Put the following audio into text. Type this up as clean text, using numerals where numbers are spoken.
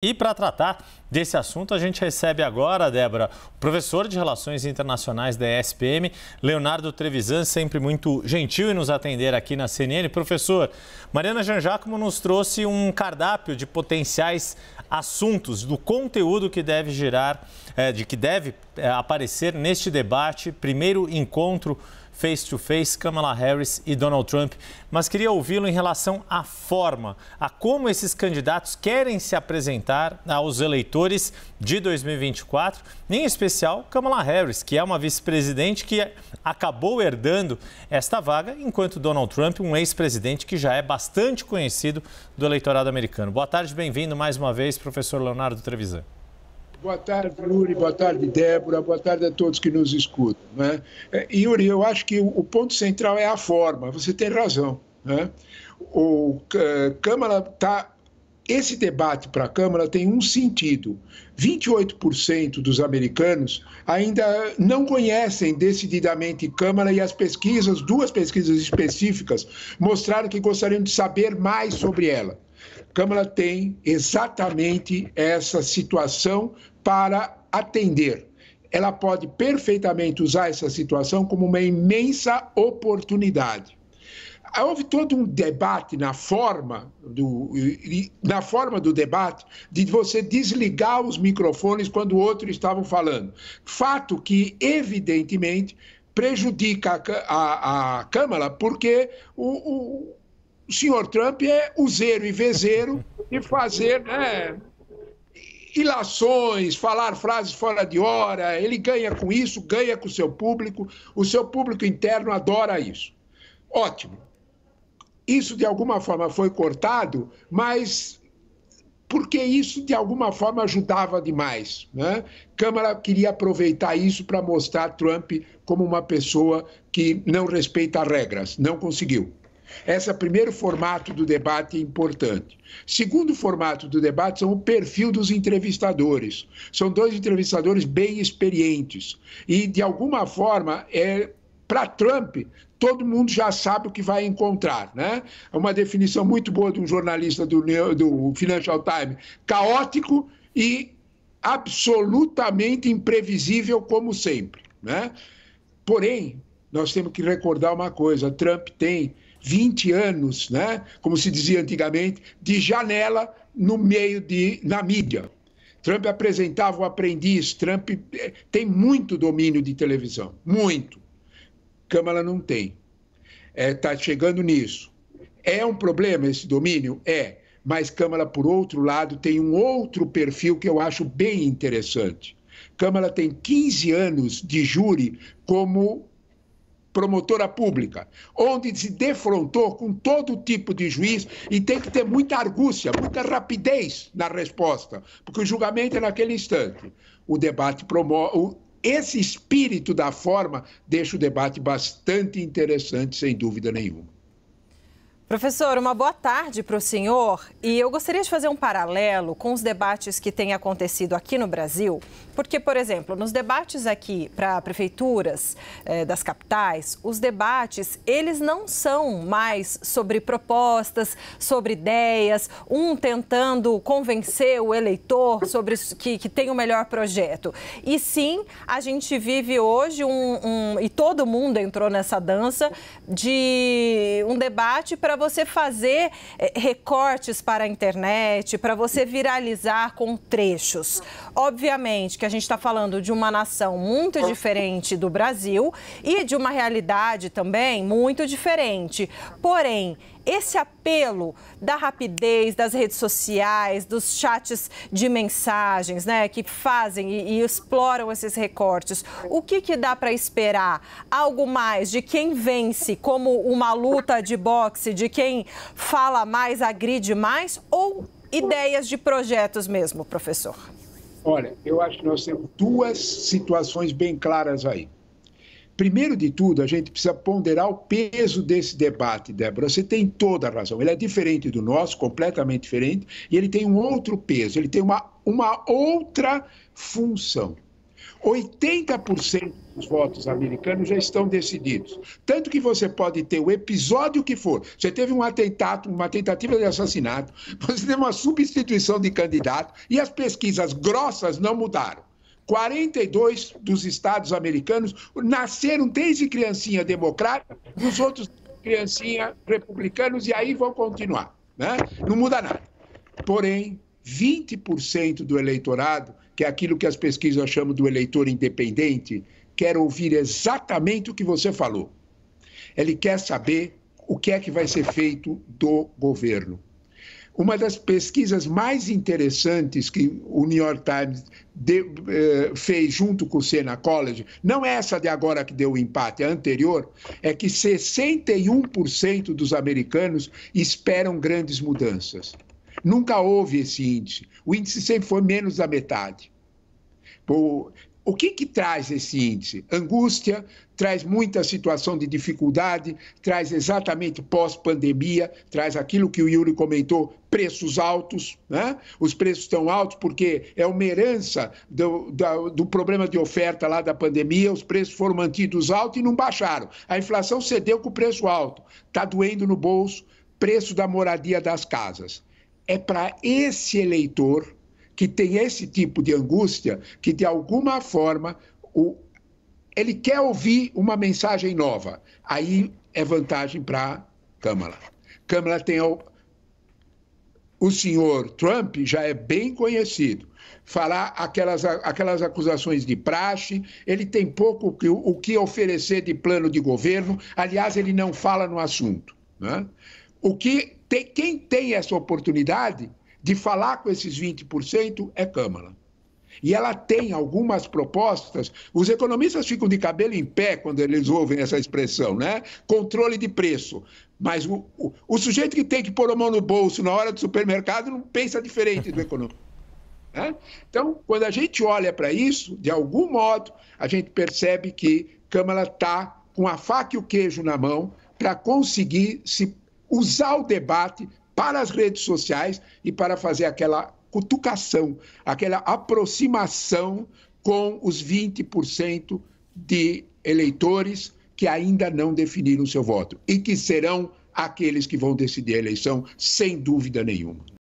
E para tratar desse assunto, a gente recebe agora, Débora, o professor de Relações Internacionais da ESPM, Leonardo Trevisan, sempre muito gentil em nos atender aqui na CNN. Professor, Mariana Jangiacomo nos trouxe um cardápio de potenciais assuntos, do conteúdo que deve aparecer neste debate, primeiro encontro face-to-face, Kamala Harris e Donald Trump. Mas queria ouvi-lo em relação à forma, a como esses candidatos querem se apresentar aos eleitores de 2024, em especial Kamala Harris, que é uma vice-presidente que acabou herdando esta vaga, enquanto Donald Trump, um ex-presidente que já é bastante conhecido do eleitorado americano. Boa tarde, bem-vindo mais uma vez, professor Leonardo Trevisan. Boa tarde, Yuri. Boa tarde, Débora. Boa tarde a todos que nos escutam, né? Yuri, eu acho que o ponto central é a forma. Você tem razão, né? Esse debate para a Câmara tem um sentido. 28% dos americanos ainda não conhecem decididamente Câmara e as pesquisas, duas pesquisas específicas, mostraram que gostariam de saber mais sobre ela. A Câmara tem exatamente essa situação para atender. Ela pode perfeitamente usar essa situação como uma imensa oportunidade. Houve todo um debate na forma do debate de você desligar os microfones quando outros estavam falando. Fato que, evidentemente, prejudica a Câmara, porque o senhor Trump é useiro e vezeiro de fazer, ilações, falar frases fora de hora. Ele ganha com isso, ganha com o seu público interno adora isso. Ótimo. Isso, de alguma forma, foi cortado, mas porque isso, de alguma forma, ajudava demais, né? Câmara queria aproveitar isso para mostrar Trump como uma pessoa que não respeita regras. Não conseguiu. Esse é o primeiro formato do debate importante. Segundo formato do debate são o perfil dos entrevistadores. São dois entrevistadores bem experientes. E, de alguma forma, para Trump, todo mundo já sabe o que vai encontrar, né? É uma definição muito boa de um jornalista do Financial Times: caótico e absolutamente imprevisível, como sempre, né? Porém, nós temos que recordar uma coisa: Trump tem 20 anos, né, como se dizia antigamente, de janela na mídia. Trump apresentava o aprendiz, Trump tem muito domínio de televisão, muito. Câmara não tem. Está chegando nisso. É um problema esse domínio? É. Mas Câmara, por outro lado, tem um outro perfil que eu acho bem interessante. Câmara tem 15 anos de júri como promotora pública, onde se defrontou com todo tipo de juiz e tem que ter muita argúcia, muita rapidez na resposta, porque o julgamento é naquele instante. O debate promove. Esse espírito da forma deixa o debate bastante interessante, sem dúvida nenhuma. Professor, uma boa tarde para o senhor. E eu gostaria de fazer um paralelo com os debates que têm acontecido aqui no Brasil, porque, por exemplo, nos debates aqui para prefeituras das capitais, os debates, eles não são mais sobre propostas, sobre ideias, um tentando convencer o eleitor sobre que tem o melhor projeto. E sim, a gente vive hoje e todo mundo entrou nessa dança de um debate para você fazer recortes para a internet, para você viralizar com trechos. Obviamente que a gente está falando de uma nação muito diferente do Brasil e de uma realidade também muito diferente. Porém, esse apelo da rapidez, das redes sociais, dos chats de mensagens, né, que fazem e exploram esses recortes, o que dá para esperar? Algo mais de quem vence, como uma luta de boxe, de quem fala mais, agride mais, ou ideias de projetos mesmo, professor? Olha, eu acho que nós temos duas situações bem claras aí. Primeiro de tudo, a gente precisa ponderar o peso desse debate, Débora. Você tem toda a razão. Ele é diferente do nosso, completamente diferente, e ele tem um outro peso, ele tem uma outra função. 80% dos votos americanos já estão decididos. Tanto que você pode ter o episódio que for. Você teve um atentado, uma tentativa de assassinato, você teve uma substituição de candidato e as pesquisas grossas não mudaram. 42 dos estados americanos nasceram desde criancinha democrata, os outros criancinha republicanos, e aí vão continuar, né? Não muda nada. Porém, 20% do eleitorado, que é aquilo que as pesquisas chamam do eleitor independente, quer ouvir exatamente o que você falou. Ele quer saber o que é que vai ser feito do governo. Uma das pesquisas mais interessantes que o New York Times fez junto com o Siena College, não é essa de agora que deu o empate, a anterior, é que 61% dos americanos esperam grandes mudanças. Nunca houve esse índice. O índice sempre foi menos da metade. O que traz esse índice? Angústia, traz muita situação de dificuldade, traz exatamente pós-pandemia, traz aquilo que o Yuri comentou, preços altos, né? Os preços estão altos porque é uma herança do problema de oferta lá da pandemia, os preços foram mantidos altos e não baixaram. A inflação cedeu com o preço alto, está doendo no bolso, preço da moradia das casas. É para esse eleitor que tem esse tipo de angústia que, de alguma forma, ele quer ouvir uma mensagem nova. Aí é vantagem para a Câmara. Câmara tem o senhor Trump já é bem conhecido. Falar aquelas acusações de praxe, ele tem pouco o que oferecer de plano de governo. Aliás, ele não fala no assunto, né? Quem tem essa oportunidade de falar com esses 20% é Câmara. E ela tem algumas propostas, os economistas ficam de cabelo em pé quando eles ouvem essa expressão, né? Controle de preço. Mas o sujeito que tem que pôr a mão no bolso na hora do supermercado não pensa diferente do economista, né? Então, quando a gente olha para isso, de algum modo, a gente percebe que Câmara está com a faca e o queijo na mão para conseguir usar o debate para as redes sociais e para fazer aquela cutucação, aquela aproximação com os 20% de eleitores que ainda não definiram seu voto e que serão aqueles que vão decidir a eleição, sem dúvida nenhuma.